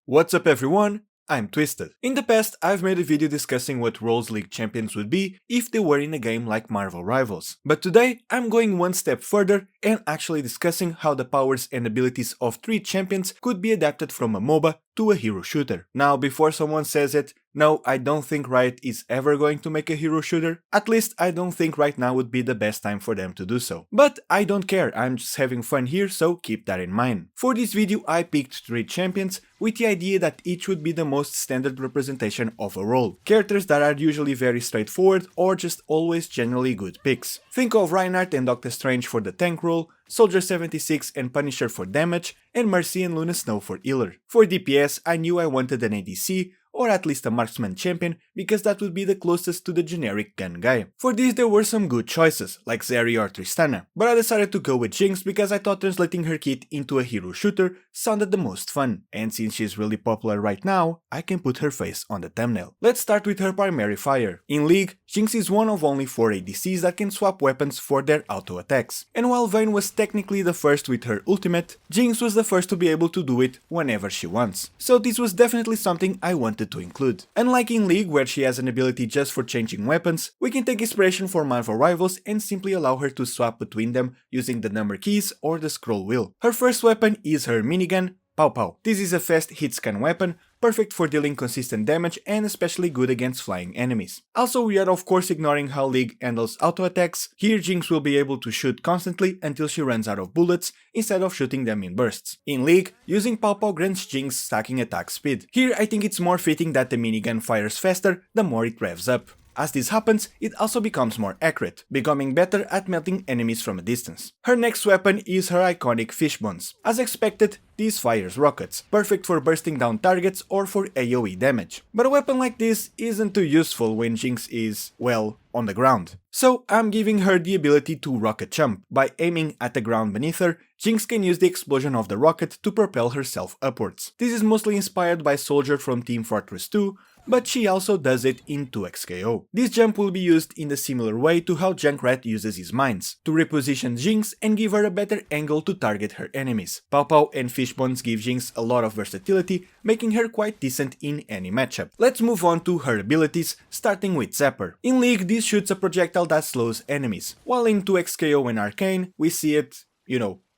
What's up everyone? I'm Twisted. In the past, I've made a video discussing what roles League champions would be if they were in a game like Marvel Rivals. But today, I'm going one step further and actually discussing how the powers and abilities of 3 champions could be adapted from a MOBA to a hero shooter. Now, before someone says it, no, I don't think Riot is ever going to make a hero shooter. At least I don't think right now would be the best time for them to do so. But I don't care, I'm just having fun here, so keep that in mind. For this video I picked 3 champions with the idea that each would be the most standard representation of a role. Characters that are usually very straightforward or just always generally good picks. Think of Reinhardt and Doctor Strange for the tank role, Soldier 76 and Punisher for damage, and Mercy and Luna Snow for healer. For DPS, I knew I wanted an ADC, or at least a marksman champion, because that would be the closest to the generic gun guy. For this there were some good choices, like Zeri or Tristana, but I decided to go with Jinx because I thought translating her kit into a hero shooter sounded the most fun, and since she's really popular right now, I can put her face on the thumbnail. Let's start with her primary fire. In League, Jinx is one of only 4 ADCs that can swap weapons for their auto attacks, and while Vayne was technically the first with her ultimate, Jinx was the first to be able to do it whenever she wants, so this was definitely something I wanted to include. Unlike in League where she has an ability just for changing weapons, we can take inspiration from Marvel Rivals and simply allow her to swap between them using the number keys or the scroll wheel. Her first weapon is her minigun, Pow Pow. This is a fast hit scan weapon, perfect for dealing consistent damage and especially good against flying enemies. Also, we are of course ignoring how League handles auto attacks. Here Jinx will be able to shoot constantly until she runs out of bullets instead of shooting them in bursts. In League, using Pow Pow grants Jinx stacking attack speed. Here I think it's more fitting that the minigun fires faster the more it revs up. As this happens, it also becomes more accurate, becoming better at melting enemies from a distance. Her next weapon is her iconic fish bones. As expected, this fires rockets, perfect for bursting down targets or for AoE damage. But a weapon like this isn't too useful when Jinx is, well, on the ground. So I'm giving her the ability to rocket jump. By aiming at the ground beneath her, Jinx can use the explosion of the rocket to propel herself upwards. This is mostly inspired by Soldier from Team Fortress 2, but she also does it in 2xKO. This jump will be used in a similar way to how Junkrat uses his mines, to reposition Jinx and give her a better angle to target her enemies. Pow Pow and Fish Bones give Jinx a lot of versatility, making her quite decent in any matchup. Let's move on to her abilities, starting with Zapper. In League, this shoots a projectile that slows enemies, while in 2xKO and Arcane, we see it,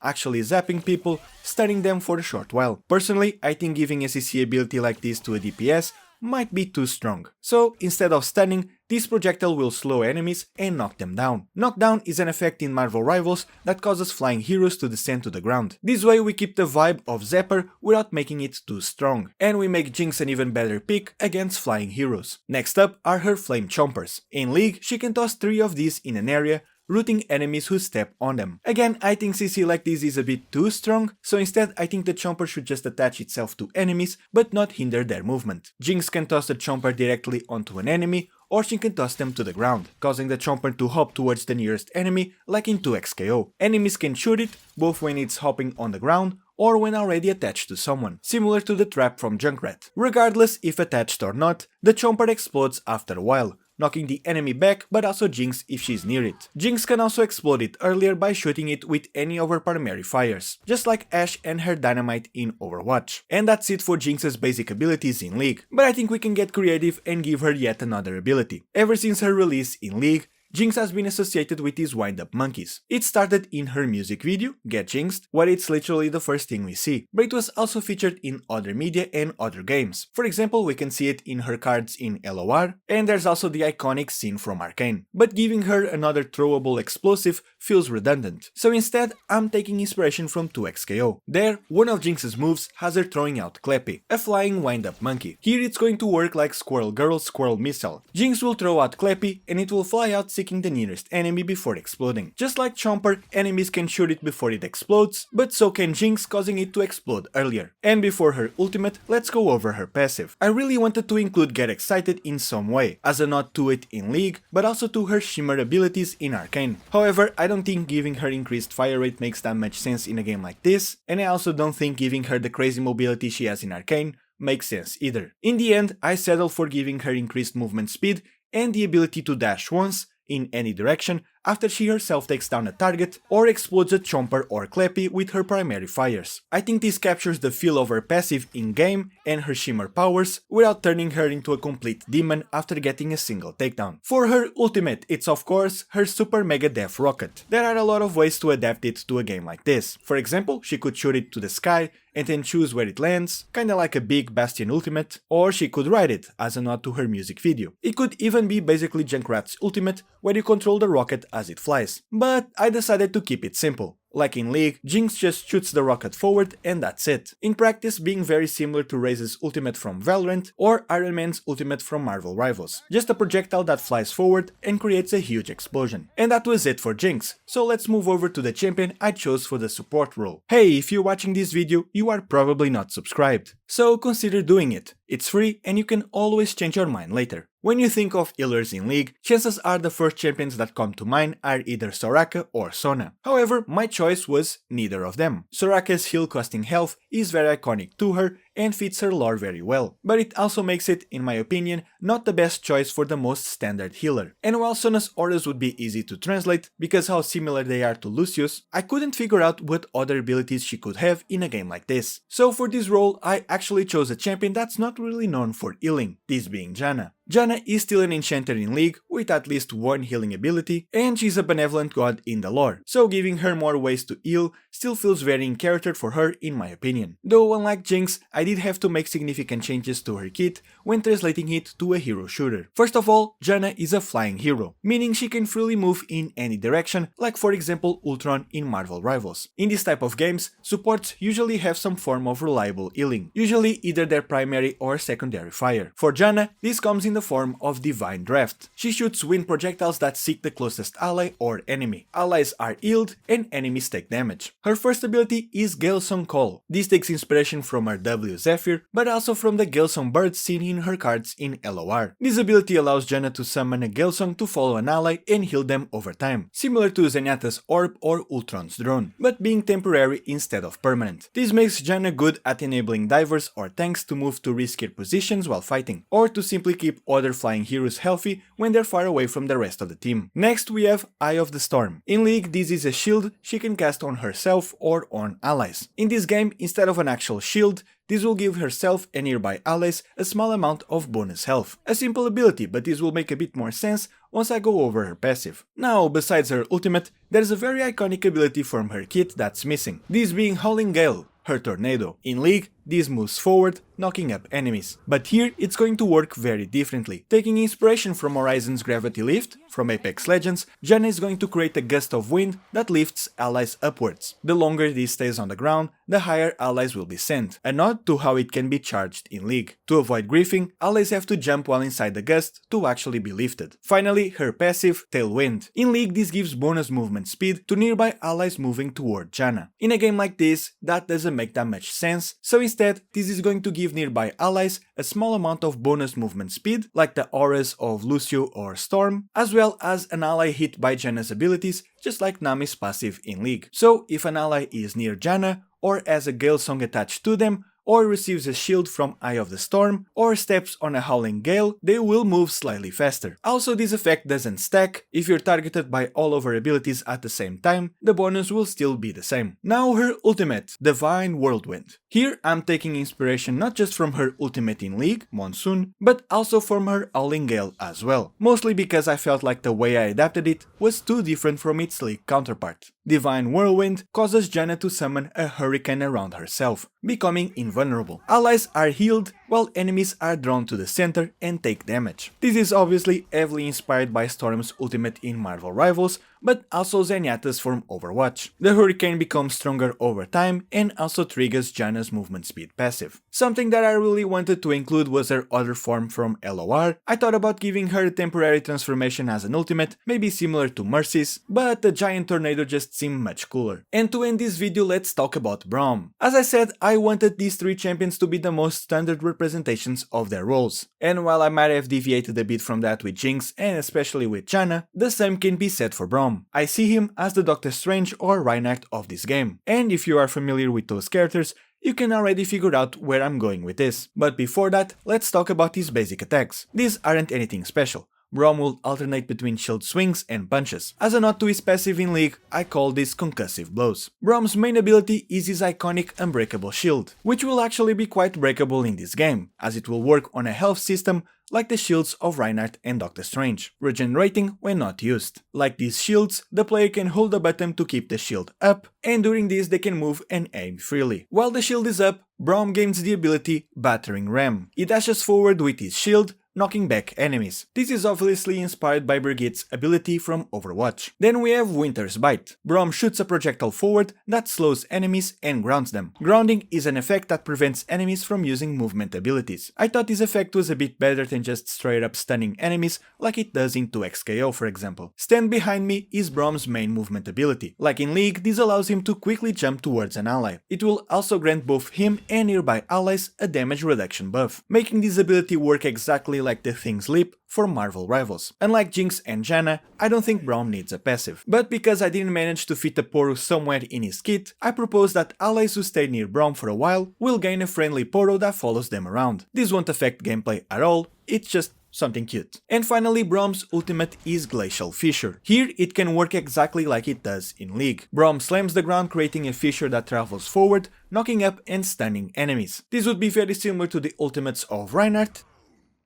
actually zapping people, stunning them for a short while. Personally, I think giving a CC ability like this to a DPS might be too strong. So instead of stunning, this projectile will slow enemies and knock them down. Knockdown is an effect in Marvel Rivals that causes flying heroes to descend to the ground. This way we keep the vibe of Zapper without making it too strong, and we make Jinx an even better pick against flying heroes. Next up are her Flame Chompers. In League, she can toss 3 of these in an area, rooting enemies who step on them. Again, I think CC like this is a bit too strong, so instead I think the Chomper should just attach itself to enemies, but not hinder their movement. Jinx can toss the Chomper directly onto an enemy, or she can toss them to the ground, causing the Chomper to hop towards the nearest enemy, like in 2xKO. Enemies can shoot it, both when it's hopping on the ground, or when already attached to someone, similar to the trap from Junkrat. Regardless if attached or not, the Chomper explodes after a while, knocking the enemy back, but also Jinx if she's near it. Jinx can also explode it earlier by shooting it with any of her primary fires, just like Ashe and her dynamite in Overwatch. And that's it for Jinx's basic abilities in League, but I think we can get creative and give her yet another ability. Ever since her release in League, Jinx has been associated with these wind-up monkeys. It started in her music video, Get Jinxed, where it's literally the first thing we see, but it was also featured in other media and other games. For example, we can see it in her cards in LOR, and there's also the iconic scene from Arcane. But giving her another throwable explosive feels redundant, so instead I'm taking inspiration from 2xKO. There, one of Jinx's moves has her throwing out Clappy, a flying wind-up monkey. Here it's going to work like Squirrel Girl's Squirrel Missile. Jinx will throw out Clappy and it will fly out seeking the nearest enemy before exploding. Just like Chomper, enemies can shoot it before it explodes, but so can Jinx, causing it to explode earlier. And before her ultimate, let's go over her passive. I really wanted to include Get Excited in some way, as a nod to it in League, but also to her Shimmer abilities in Arcane. However, I don't think giving her increased fire rate makes that much sense in a game like this, and I also don't think giving her the crazy mobility she has in Arcane makes sense either. In the end, I settled for giving her increased movement speed and the ability to dash once, in any direction, after she herself takes down a target or explodes a chomper or clappy with her primary fires. I think this captures the feel of her passive in-game and her shimmer powers without turning her into a complete demon after getting a single takedown. For her ultimate, it's of course her super mega death rocket. There are a lot of ways to adapt it to a game like this. For example, she could shoot it to the sky and then choose where it lands, kinda like a big Bastion ultimate, or she could ride it as a nod to her music video. It could even be basically Junkrat's ultimate, where you control the rocket as it flies. But I decided to keep it simple. Like in League, Jinx just shoots the rocket forward and that's it. In practice, being very similar to Raze's ultimate from Valorant or Iron Man's ultimate from Marvel Rivals. Just a projectile that flies forward and creates a huge explosion. And that was it for Jinx, so let's move over to the champion I chose for the support role. Hey, if you're watching this video, you are probably not subscribed, so consider doing it. It's free and you can always change your mind later. When you think of healers in League, chances are the first champions that come to mind are either Soraka or Sona. However, my choice was neither of them. Soraka's heal costing health is very iconic to her and fits her lore very well, but it also makes it, in my opinion, not the best choice for the most standard healer. And while Sona's auras would be easy to translate, because how similar they are to Lucius, I couldn't figure out what other abilities she could have in a game like this. So for this role, I actually chose a champion that's not really known for healing, this being Janna. Janna is still an enchanter in League with at least one healing ability, and she's a benevolent god in the lore, so giving her more ways to heal still feels very in character for her in my opinion. Though unlike Jinx, I did have to make significant changes to her kit when translating it to a hero shooter. First of all, Janna is a flying hero, meaning she can freely move in any direction, like for example Ultron in Marvel Rivals. In this type of games, supports usually have some form of reliable healing, usually either their primary or secondary fire. For Janna, this comes in the form of Divine Draft. She shoots wind projectiles that seek the closest ally or enemy. Allies are healed and enemies take damage. Her first ability is Galesong Call. This takes inspiration from her W Zephyr, but also from the Galesong bird seen in her cards in LOR. This ability allows Janna to summon a Galesong to follow an ally and heal them over time, similar to Zenyatta's Orb or Ultron's Drone, but being temporary instead of permanent. This makes Janna good at enabling divers or tanks to move to riskier positions while fighting, or to simply keep other flying heroes healthy when they're far away from the rest of the team. Next we have Eye of the Storm. In League, this is a shield she can cast on herself or on allies. In this game, instead of an actual shield, this will give herself and nearby allies a small amount of bonus health. A simple ability, but this will make a bit more sense once I go over her passive. Now, besides her ultimate, there's a very iconic ability from her kit that's missing, this being Howling Gale, her tornado. In League, this moves forward, knocking up enemies. But here it's going to work very differently. Taking inspiration from Horizon's Gravity Lift, from Apex Legends, Janna is going to create a gust of wind that lifts allies upwards. The longer this stays on the ground, the higher allies will be sent, a nod to how it can be charged in League. To avoid griefing, allies have to jump while inside the gust to actually be lifted. Finally, her passive, Tailwind. In League, this gives bonus movement speed to nearby allies moving toward Janna. In a game like this, that doesn't make that much sense, so instead, this is going to give nearby allies a small amount of bonus movement speed, like the auras of Lucio or Storm, as well as an ally hit by Janna's abilities, just like Nami's passive in League. So if an ally is near Janna, or has a Galesong attached to them, or receives a shield from Eye of the Storm, or steps on a Howling Gale, they will move slightly faster. Also, this effect doesn't stack. If you're targeted by all of her abilities at the same time, the bonus will still be the same. Now her ultimate, Divine Whirlwind. Here I'm taking inspiration not just from her ultimate in League, Monsoon, but also from her Howling Gale as well. Mostly because I felt like the way I adapted it was too different from its League counterpart. Divine Whirlwind causes Janna to summon a hurricane around herself, becoming invulnerable. Allies are healed, while enemies are drawn to the center and take damage. This is obviously heavily inspired by Storm's ultimate in Marvel Rivals, but also Zenyatta's from Overwatch. The hurricane becomes stronger over time and also triggers Janna's movement speed passive. Something that I really wanted to include was her other form from LOR. I thought about giving her a temporary transformation as an ultimate, maybe similar to Mercy's, but the giant tornado just seemed much cooler. And to end this video, let's talk about Braum. As I said, I wanted these three champions to be the most standard representations of their roles. And while I might have deviated a bit from that with Jinx and especially with Janna, the same can be said for Braum. I see him as the Doctor Strange or Reinhardt of this game, and if you are familiar with those characters, you can already figure out where I'm going with this. But before that, let's talk about his basic attacks. These aren't anything special. Braum will alternate between shield swings and punches. As a nod to his passive in League, I call this concussive blows. Braum's main ability is his iconic Unbreakable Shield, which will actually be quite breakable in this game, as it will work on a health system like the shields of Reinhardt and Doctor Strange, regenerating when not used. Like these shields, the player can hold a button to keep the shield up, and during this they can move and aim freely. While the shield is up, Braum gains the ability Battering Ram. He dashes forward with his shield, knocking back enemies. This is obviously inspired by Brigitte's ability from Overwatch. Then we have Winter's Bite. Braum shoots a projectile forward that slows enemies and grounds them. Grounding is an effect that prevents enemies from using movement abilities. I thought this effect was a bit better than just straight up stunning enemies like it does in 2xKO for example. Stand Behind Me is Braum's main movement ability. Like in League, this allows him to quickly jump towards an ally. It will also grant both him and nearby allies a damage reduction buff, making this ability work exactly like the Thing's Leap for Marvel Rivals. Unlike Jinx and Janna, I don't think Braum needs a passive. But because I didn't manage to fit a Poro somewhere in his kit, I propose that allies who stay near Braum for a while will gain a friendly Poro that follows them around. This won't affect gameplay at all, it's just something cute. And finally, Braum's ultimate is Glacial Fissure. Here it can work exactly like it does in League. Braum slams the ground, creating a fissure that travels forward, knocking up and stunning enemies. This would be very similar to the ultimates of Reinhardt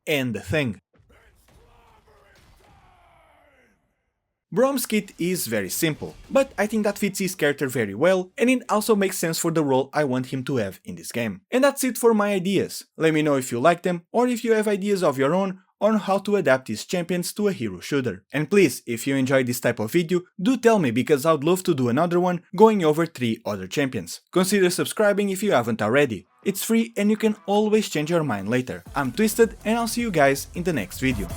and the Thing. Braum's kit is very simple, but I think that fits his character very well, and it also makes sense for the role I want him to have in this game. And that's it for my ideas. Let me know if you like them, or if you have ideas of your own on how to adapt these champions to a hero shooter. And please, if you enjoy this type of video, do tell me, because I'd love to do another one going over 3 other champions. Consider subscribing if you haven't already. It's free and you can always change your mind later. I'm Twisted and I'll see you guys in the next video.